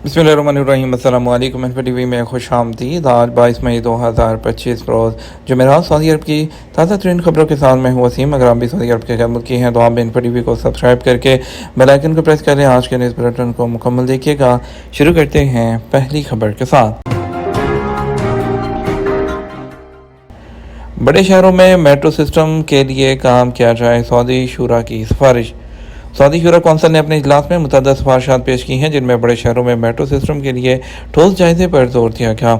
बिस्मिल्लाहिर्रहमानिर्रहीम। अस्सलाम वालेकुम। टीवी में खुश आमदीद। आज 22 मई 2025 रोज़ जुमेरात सऊदी अरब की ताज़ा तरीन खबरों के साथ मैं हूँ वसीम। अगर आप भी सऊदी अरब के खिदमत की हैं तो आप टीवी को सब्सक्राइब करके बेल आइकन को प्रेस करें। आज के न्यूज़ बुलेटिन को मुकम्मल देखिएगा। शुरू करते हैं पहली खबर के साथ। बड़े शहरों में मेट्रो सिस्टम के लिए काम किया जाए, सऊदी शूरा की सिफारिश। सऊदी शूरा कौंसिल ने अपने इजलास में मुतअद्दिद सिफारिशात पेश की हैं, जिनमें बड़े शहरों में मेट्रो सिस्टम के लिए ठोस जायजे पर जोर दिया गया।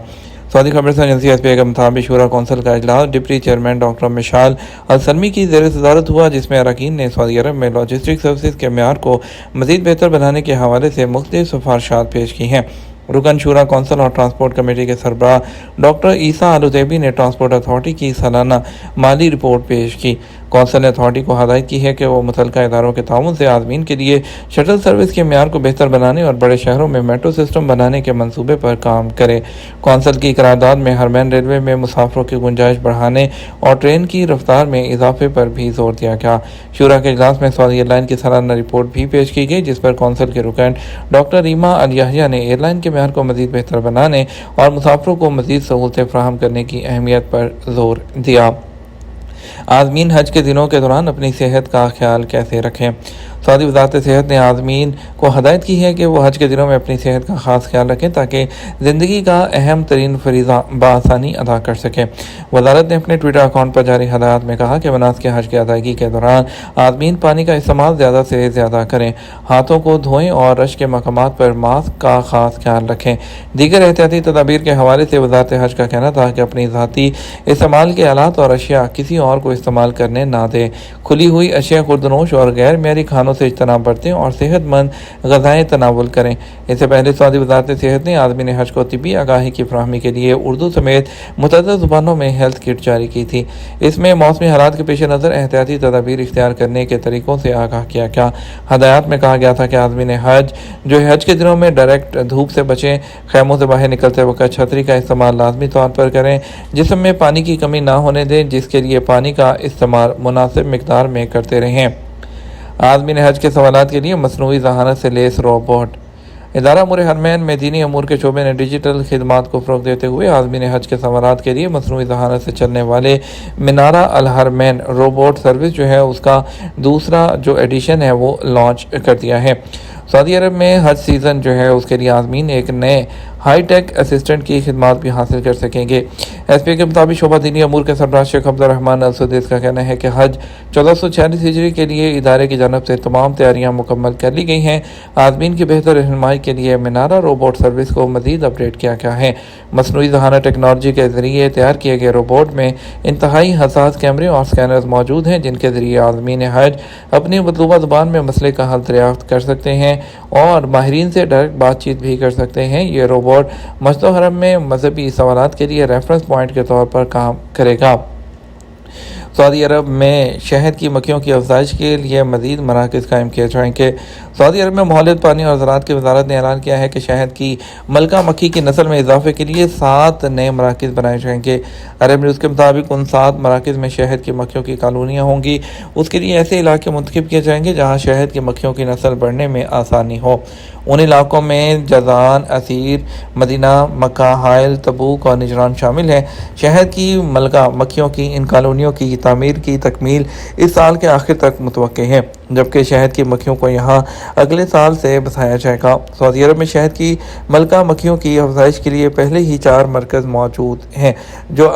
सऊदी खबर एजेंसी एसपीआई के मुताबिक शूरा कौंसिल का इजलास डिप्टी चेयरमैन डॉक्टर मिशाल अल सलमी की ज़ेर सदारत हुआ, जिसमें अरकान ने सऊदी अरब में लॉजिस्टिक सर्विस के म्यार को मज़ीद बेहतर बनाने के हवाले से मुख्तलिफ सिफारिशात पेश की हैं। रुकन शूरा कौंसिल और ट्रांसपोर्ट कमेटी के सरबराह डॉक्टर ईसा अल उज़ैबी ने ट्रांसपोर्ट अथॉरिटी की सालाना माली रिपोर्ट पेश की। कौंसिल ने अथॉरिटी को हदायत की है कि वो मुतल्लिका इदारों के ताउन से आदमीन के लिए शटल सर्विस के म्यार को बेहतर बनाने और बड़े शहरों में मेट्रो सिस्टम बनाने के मंसूबे पर काम करे। कौंसिल की करारदाद में हरमैन रेलवे में मुसाफरों की गुंजाइश बढ़ाने और ट्रेन की रफ्तार में इजाफे पर भी जोर दिया गया। शूरा के इजलास में सऊदी एयरलाइन की सालाना रिपोर्ट भी पेश की गई, जिस पर कौंसिल के रुकन डॉक्टर रीमा अल याहिया ने एयरलाइन के म्यार को मज़ीद बेहतर बनाने और मुसाफरों को मज़ीद सहूलतें फराहम करने की अहमियत पर जोर दिया। आज़मीन हज के दिनों के दौरान अपनी सेहत का ख्याल कैसे रखें। सऊदी वज़ारत सेहत ने आज़मीन को हदायत की है कि वो हज के दिनों में अपनी सेहत का ख़ास ख्याल रखें ताकि ज़िंदगी का अहम तरीन फरीज़ा बआसानी अदा कर सकें। वज़ारत ने अपने ट्विटर अकाउंट पर जारी हदायत में कहा कि मनासिक हज की अदायगी के दौरान आज़मीन पानी का इस्तेमाल ज़्यादा से ज़्यादा करें, हाथों को धोएं और रश के मकामात पर मास्क का ख़ास ख्याल रखें। दीगर एहतियाती तदाबीर के हवाले से वज़ारत हज का कहना था कि अपनी ज़ाती इस्तेमाल के आलात और अशिया किसी और को इस्तेमाल करने ना दें। खुली हुई अशिया खुर्दनोश और गैर मेरी खानों से इज्तनाब बरतें और सेहतमंद ग़िज़ाएँ तनावुल करें। इससे पहले सऊदी वज़ारत सेहत ने आज़मीन हज को तिब्बी आगाही की फराहमी के लिए उर्दू समेत मुतअद्दिद ज़ुबानों में हेल्थ किट जारी की थी। इसमें मौसमी हालात के पेश नज़र एहतियाती तदाबीर इख्तियार करने के तरीक़ों से आगाह किया गया। हदायत में कहा गया था कि आज़मीन हज जो हज के दिनों में डायरेक्ट धूप से बचें, खैमों से बाहर निकलते वक्त छतरी का इस्तेमाल लाजमी तौर पर करें, जिस्म में पानी की कमी ना होने दें, जिसके लिए पानी का इस्तेमाल मुनासिब मिकदार में करते रहें। आज़मीन हज के सवालात के लिए मसनूई ज़हानत से लेस रोबोट। इदारा अमूर हरमैन में दीनी अमूर के शोबे ने डिजिटल खिदमात को फ़रोग़ देते हुए आज़मीन हज के सवालात के लिए मसनूई ज़हानत से चलने वाले मिनारा अल हरमैन रोबोट सर्विस जो है उसका दूसरा जो एडिशन है वो लॉन्च कर दिया है। सऊदी अरब में हज सीज़न जो है उसके लिए आज़मीन एक नए हाई टेक असिस्टेंट की खिदमात भी हासिल कर सकेंगे। एसपी के मुताबिक शोबा दीनी अमूर के सरबराह शेख अब्दुर्रहमान अल सुदैस का कहना है कि हज 1446 हिजरी के लिए इदारे की जानब से तमाम तैयारियां मुकम्मल कर ली गई हैं। आज़मीन की बेहतर रहनुमाई के लिए मिनारा रोबोट सर्विस को मज़ीद अपडेट किया गया है। मसनूई ज़हानत टेक्नोलॉजी के ज़रिए तैयार किए गए रोबोट में इंतहाई हसास कैमरे और स्कैनर्स मौजूद हैं, जिनके ज़रिए आज़मीन हज अपनी मतलूबा ज़ुबान में मसले का हल दरियाफ्त कर सकते हैं और माहिरीन से डायरेक्ट बातचीत भी कर सकते हैं। ये रोबोट मस्जिद हरम में मजहबी सवालात के लिए रेफरेंस पॉइंट के तौर पर काम करेगा। सऊदी अरब में शहद की मक्खियों की अफजाइश के लिए मज़ीद मराकज़ कायम किए जाएंगे। सऊदी अरब में माहौलियात, पानी और ज़राअत की वज़ारत ने ऐलान किया है कि शहद की मलका मक्खी की नस्ल में इजाफे के लिए 7 नए मराकज़ बनाए जाएंगे। अरब न्यूज़ के मुताबिक उन 7 मराकज़ में शहद की मक्खियों की कॉलोनियाँ होंगी। उसके लिए ऐसे इलाके मुंतखब किए जाएंगे जहाँ शहद की मक्खियों की नस्ल बढ़ने में आसानी हो। उन इलाकों में जज़ान, असीर, मदीना, मक्का, हाइल, तबूक और निजरान शामिल हैं। शहद की मलका मक्खियों की इन कॉलोनियों की तामीर की तकमील इस साल के आखिर तक मुतवक्के है, जबकि शहद की मक्खियों को यहाँ अगले साल से बसाया जाएगा। सऊदी अरब में शहद की मलका मक्खियों की अफजाइश के लिए पहले ही 4 मरकज़ मौजूद हैं, जो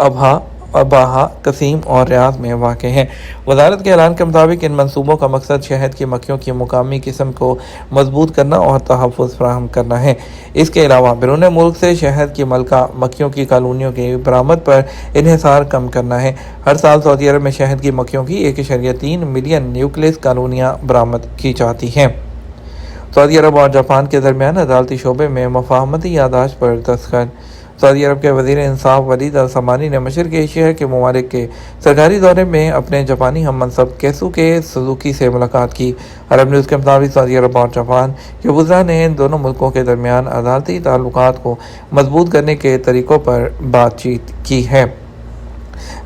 अबाहा, कसीम और रियाद में वाक़ हैं। वज़ारत के ऐलान के मुताबिक इन मंसूबों का मकसद शहद की मक्खियों की मुकामी किस्म को मजबूत करना और तहफ़्फ़ुज़ फराहम करना है। इसके अलावा बैरून मुल्क से शहद की मलका मक्खियों की कॉलोनियों की बरामद पर इन्हिसार कम करना है। हर साल सऊदी अरब में शहद की मक्खियों की 1.3 मिलियन न्यूक्लियस कॉलोनियाँ बरामद की जाती हैं। सऊदी अरब और जापान के दरमियान अदालती शोबे में मफाहमती याददाश्त पर दस्तखत। सऊदी अरब के वज़ीर इंसाफ वलीद अल समानी ने मशरक़ी एशिया के ममालिक के सरकारी दौरे में अपने जापानी हम मनसब केसुके सुजुकी से मुलाकात की। अरब न्यूज़ के मुताबिक सऊदी अरब और जापान के वज़रा ने दोनों मुल्कों के दरमियान अदालती ताल्लुकात को मजबूत करने के तरीक़ों पर बातचीत की है।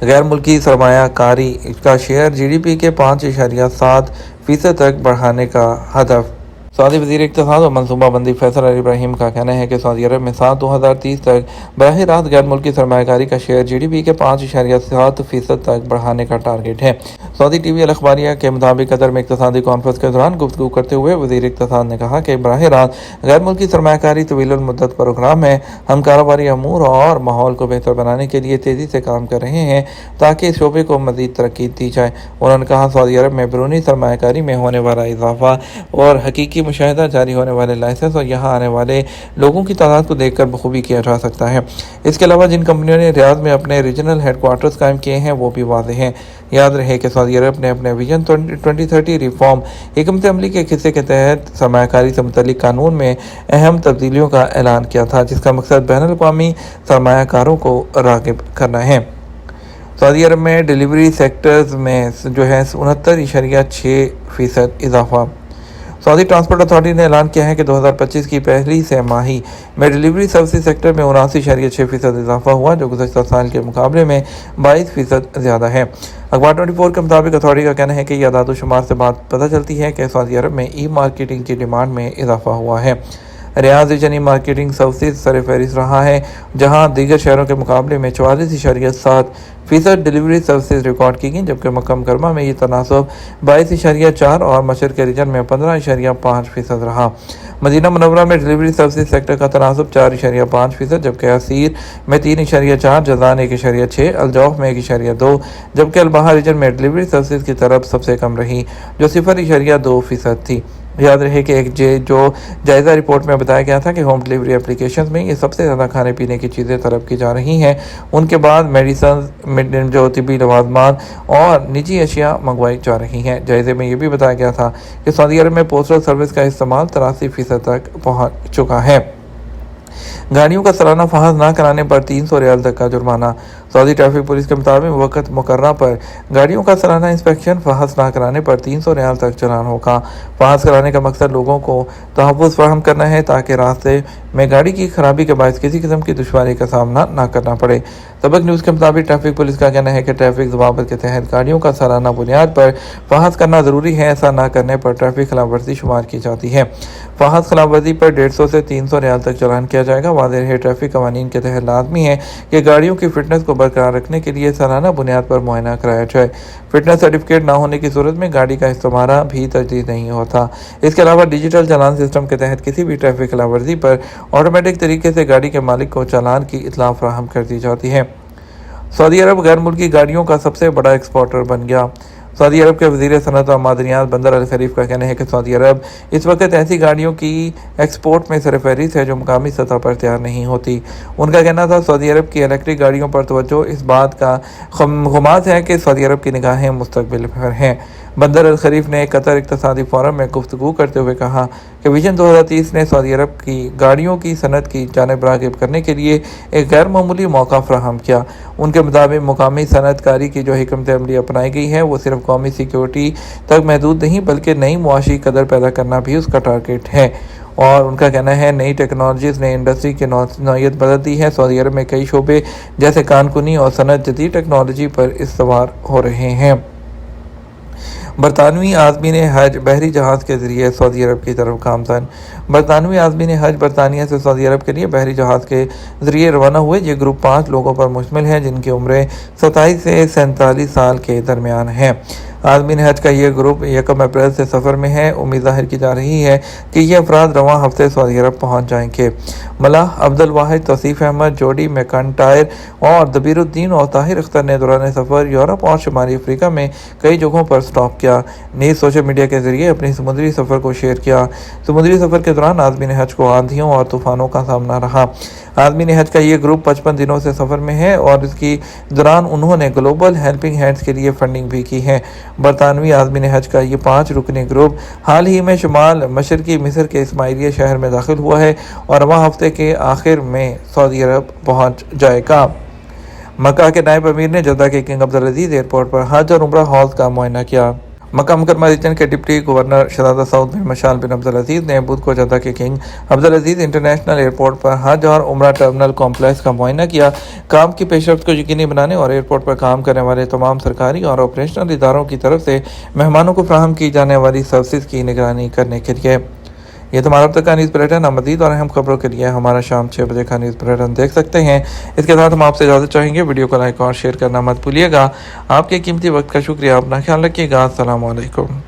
गैर मुल्की सरमायाकारी का शेयर GDP के 5.7% तक बढ़ाने का हदफ। सऊदी वज़ीर इक़्तिसाद और मनसूबा बंदी फैसल अल इब्राहिम का कहना है कि सऊदी अरब में साल 2030 तक बराह रास्त गैर मुल्की सरमायाकारी का शेयर GDP के 5.7% तक बढ़ाने का टारगेट है। सऊदी TV अल अखबारिया के मुताबिक कतर में इक़्तिसादी कॉन्फ्रेंस के दौरान गुफ्तगू करते हुए वज़ीर इक़्तिसाद ने कहा कि बराह रास्त गैर मुल्की सरमायाकारी तवील मुद्दत प्रोग्राम में हम कारोबारी अमूर और माहौल को बेहतर बनाने के लिए तेज़ी से काम कर रहे हैं ताकि इस शोबे को मज़ीद तरक्की दी जाए। उन्होंने कहा सऊदी अरब में बैरूनी सरमायाकारी में होने वाला इजाफा और हकीकी मुशाहिदा जारी होने वाले लाइसेंस और यहाँ आने वाले लोगों की तादाद को देखकर बखूबी किया जा सकता है। इसके अलावा जिन कंपनियों ने रियाद में अपने रीजनल हेडक्वार्टर्स कायम किए हैं वो भी वाज़ेह हैं। याद रहे कि सऊदी अरब ने अपने विजन 2030 रिफॉर्म हिकमत अमली के हिस्से के तहत सरमायाकारी से मुतल्लिक कानून में अहम तब्दीलियों का ऐलान किया था, जिसका मकसद बैनुल अक़वामी सरमायाकारों को राग़िब करना है। सऊदी अरब में डिलीवरी सेक्टर्स में जो है 69.6% इजाफा। सऊदी ट्रांसपोर्ट अथॉरिटी ने ऐलान किया है कि 2025 की पहली तिमाही में डिलीवरी सर्विस सेक्टर में 79.6% इजाफा हुआ, जो गुज़श्ता साल के मुकाबले में 22% ज़्यादा है। अखबार 24 के मुताबिक अथॉरिटी का कहना है कि यह आदाद शुमार से बात पता चलती है कि सऊदी अरब में ई मार्केटिंग की डिमांड में इजाफा हुआ है। रियाद रीजन ई मार्केटिंग सर्विसेज सरफहरिस्त रहा है, जहां दीगर शहरों के मुकाबले में 44.7% डिलीवरी सर्विसेज रिकॉर्ड की गई, जबकि मक्का मुकर्रमा में ये तनासब 22.4 और मशरक़ के रीजन में 15.5% रहा। मदीना मुनव्वरा में डिलीवरी सर्विसेज सेक्टर का तनासब 4.5%, जबकि असीर में 3.4, जज़ान 1.6, अलजौफ में 1.2, जबकि अलबहा रीजन में डिलीवरी सर्विसेज की तरफ सबसे कम रही, जो 0.2% थी। याद रहे कि एक जो जायज़ा रिपोर्ट में बताया गया था कि होम डिलीवरी एप्लीकेशन में ये सबसे ज़्यादा खाने पीने की चीज़ें तलब की जा रही हैं, उनके बाद मेडिसन जो तिब्बी लवाजमात और निजी अशिया मंगवाई जा रही हैं। जायज़े में ये भी बताया गया था कि सऊदी अरब में पोस्टल सर्विस का इस्तेमाल 83% तक पहुँच चुका है। गाड़ियों का सालाना फहाज ना कराने पर 300 रियाल तक का जुर्माना। सऊदी ट्रैफिक पुलिस के मुताबिक वक़्त मुकर्रर पर गाड़ियों का सालाना इंस्पेक्शन फहाज ना कराने पर 300 रियाल तक चालान होगा। फहाज कराने का मकसद लोगों को तहफ़्फ़ुज़ फराहम करना है ताकि रास्ते में गाड़ी की खराबी के बायस किसी किस्म की दुश्वारी का सामना ना करना पड़े। सबक न्यूज़ के मुताबिक ट्रैफिक पुलिस का कहना है कि ट्रैफिक ज़वाबित के तहत गाड़ियों का सालाना बुनियाद पर फहाज करना ज़रूरी है। ऐसा ना करने पर ट्रैफिक खिलाफ वर्जी शुमार की जाती है। फहाज खिलाफ वर्जी पर 150 से 300 रियाल तक चालान किया जाएगा। वाज़ेह है ट्रैफिक कवानीन के तहत लाजमी है कि गाड़ियों की फिटनेस को बरकरार रखने के लिए सालाना बुनियाद पर मुआयना कराया जाए। फिटनेस सर्टिफिकेट ना होने की सूरत में गाड़ी का इस्तेमाल भी तजदीद नहीं होता। इसके अलावा डिजिटल चालान सिस्टम के तहत किसी भी ट्रैफिक खिलाफ वर्जी पर ऑटोमेटिक तरीके से गाड़ी के मालिक को चालान की इत्तला फराहम कर दी जाती है। सऊदी अरब गैर मुल्की गाड़ियों का सबसे बड़ा एक्सपोर्टर बन गया। सऊदी अरब के वज़ीर सनअत और मादनियात बंदर अल खलीफ का कहना है कि सऊदी अरब इस वक्त ऐसी गाड़ियों की एक्सपोर्ट में सरफहरिस्त है जो मुकामी सतह पर तैयार नहीं होती। उनका कहना था सऊदी अरब की इलेक्ट्रिक गाड़ियों पर तवज्जो इस बात का खुमास है कि सऊदी अरब की निगाहें मुस्तकबिल पर हैं। बंदर अल खलीफ ने कतर इक़्तिसादी फोरम में गुफ्तगू करते हुए कहा कि विजन 2030 ने सऊदी अरब की गाड़ियों की सनत की जानिब राग़िब करने के लिए एक गैर मामूली मौका फराहम किया। उनके मुताबिक मुकामी सनतकारी की जो हिकमत अमली अपनाई गई है वो सिर्फ कौमी सिक्योरिटी तक महदूद नहीं बल्कि नई मुआशी कदर पैदा करना भी उसका टारगेट है। और उनका कहना है नई टेक्नोलॉजीज़ ने इंडस्ट्री की नौयत बदल दी है। सऊदी अरब में कई शोबे जैसे कानकुनी और सनत जदीद टेक्नोलॉजी पर इस्तवार हो रहे हैं। बरतानवी आज़मीन हज बहरी जहाज़ के ज़रिए सऊदी अरब की तरफ गामज़न। बरतानवी आज़मीन हज बरतानिया से सऊदी अरब के लिए बहरी जहाज़ के ज़रिए रवाना हुए। ये ग्रुप 5 लोगों पर मुश्तमिल है जिनकी उम्रें 27 से 47 साल के दरमियान है। आज़मीन हज का ये ग्रुप 1 अप्रैल से सफ़र में है। उम्मीद ज़ाहिर की जा रही है कि ये अफराद रवां हफ्ते सऊदी अरब पहुँच जाएंगे। मलाह अब्दुल वाहिद, तौसीफ़ अहमद, जोडी मैकइंटायर और दबीरुद्दीन और ताहिर अख्तर ने दौरान सफ़र यूरोप और शुमाली अफ्रीका में कई जगहों पर स्टॉप किया। नीज़ सोशल मीडिया के ज़रिए अपनी समुद्री सफ़र को शेयर किया। समुद्री सफ़र के दौरान आज़मीन हज को आंधियों और तूफ़ानों का सामना रहा। आज़मीन हज का ये ग्रुप 55 दिनों से सफ़र में है और इसकी दौरान उन्होंने ग्लोबल हेल्पिंग हैंड्स के लिए फंडिंग भी की है। बरतानवी आज़मीन हज का ये 5 रुकनी ग्रुप हाल ही में शुमाल मशरकी मिस्र के इस्माइलिया शहर में दाखिल हुआ है और रवां हफ्ते के आखिर में सऊदी अरब पहुँच जाएगा। मक्का के नायब अमीर ने जद्दा के किंग अब्दुल अजीज़ एयरपोर्ट पर हज और उम्रा हौज़ का मुआयना किया। मक्का मुकरमा रीजन के डिप्टी गवर्नर शहज़ादा सऊद बिन मशाल बिन अब्दुल अजीज़ ने बुध को जद्दा के किंग अब्दुल अजीज़ इंटरनेशनल एयरपोर्ट पर हज और उम्रा टर्मिनल कॉम्प्लेक्स का मुआयना किया। काम की पेशरफ्त को यकीनी बनाने और एयरपोर्ट पर काम करने वाले तमाम सरकारी और ऑपरेशनल इदारों की तरफ से मेहमानों को फराहम की जाने वाली सर्विसेज की निगरानी करने के लिए یہ تمہارا اب تک کا نیوز بلیٹن. مزید اور اہم خبروں کے لیے ہمارا شام 6 بجے کا نیوز بلیٹن دیکھ سکتے ہیں. اس کے ساتھ ہم آپ سے اجازت چاہیں گے. ویڈیو کو لائک اور شیئر کرنا مت بھولیے گا. آپ کے قیمتی وقت کا شکریہ. اپنا خیال رکھیے گا. السلام علیکم.